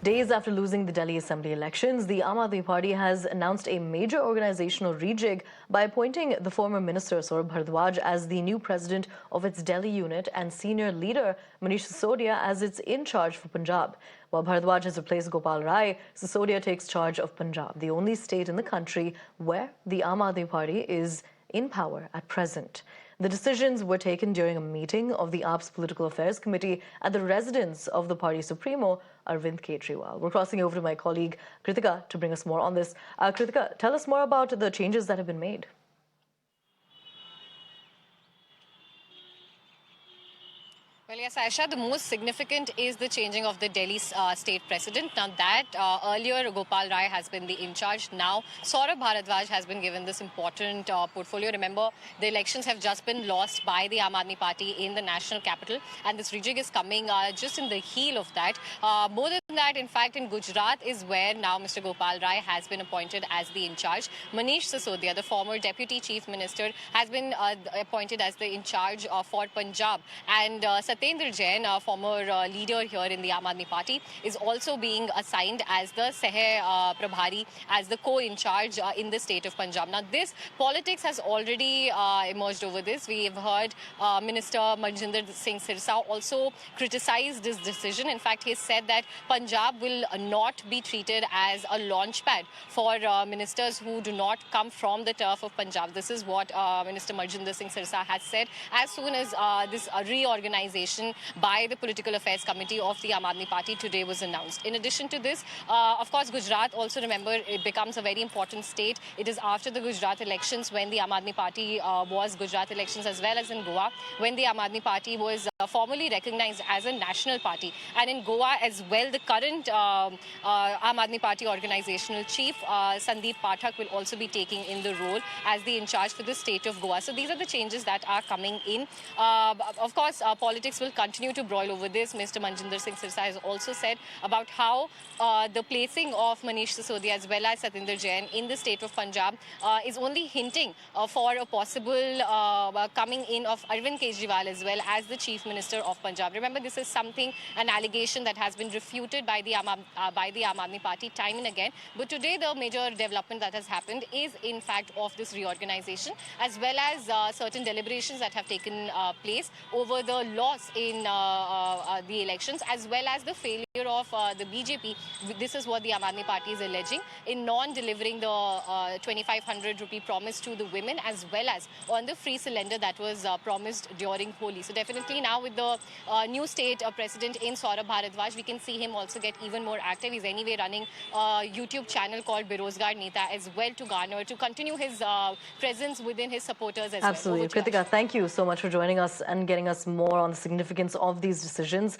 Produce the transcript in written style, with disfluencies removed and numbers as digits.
Days after losing the Delhi Assembly elections, the Aam Aadmi Party has announced a major organizational rejig by appointing the former minister Saurabh Bharadwaj as the new president of its Delhi unit and senior leader Manish Sisodia as its in charge for Punjab. While Bharadwaj has replaced Gopal Rai, Sisodia takes charge of Punjab, the only state in the country where the Aam Aadmi Party is in power at present. The decisions were taken during a meeting of the AAP's Political Affairs Committee at the residence of the party supremo, Arvind Kejriwal. We're crossing over to my colleague Kritika to bring us more on this. Kritika, tell us more about the changes that have been made. Well, yes, Aisha, the most significant is the changing of the Delhi state president. Now that earlier Gopal Rai has been the in charge. Now Saurabh Bharadwaj has been given this important portfolio. Remember, the elections have just been lost by the Aam Aadmi Party in the national capital, and this rejig is coming just in the heel of that. More than that, in fact, in Gujarat is where now Mr. Gopal Rai has been appointed as the in charge. Manish Sisodia, the former deputy chief minister, has been appointed as the in charge for Punjab, and Satyendra Jain, former leader here in the Aam Aadmi Party, is also being assigned as the Prabhari, as the co-in charge in the state of Punjab. Now, this politics has already emerged over this. We have heard Minister Marjinder Singh Sirsa also criticize this decision. In fact, he said that Punjab will not be treated as a launchpad for ministers who do not come from the turf of Punjab. This is what Minister Marjinder Singh Sirsa has said as soon as this reorganization by the Political Affairs Committee of the Aam Aadmi Party today was announced. In addition to this, of course, Gujarat also, remember, it becomes a very important state. It is after the Gujarat elections when the Aam Aadmi Party was Gujarat elections, as well as in Goa, when the Aam Aadmi Party was formally recognized as a national party. And in Goa as well, the current Aam Aadmi Party organizational chief, Sandeep Pathak, will also be taking in the role as the in charge for the state of Goa. So these are the changes that are coming in. Of course, politics will continue to broil over this. Mr. Marjinder Singh Sirsa has also said about how the placing of Manish Sisodia as well as Satyendra Jain in the state of Punjab is only hinting for a possible coming in of Arvind Kejriwal as well as the Chief Minister of Punjab. Remember, this is something, an allegation that has been refuted by the Aam Aadmi Party time and again. But today, the major development that has happened is, in fact, of this reorganization, as well as certain deliberations that have taken place over the loss in the elections, as well as the failure of the BJP. This is what the Aam Aadmi Party is alleging in non-delivering the 2,500 rupee promise to the women, as well as on the free cylinder that was promised during Holi. So definitely now with the new state president in Saurabh Bharadwaj, we can see him also get even more active. He's anyway running a YouTube channel called Berozgar Neta as well to continue his presence within his supporters as well. Absolutely. Kritika, thank you so much for joining us and getting us more on the significance of these decisions.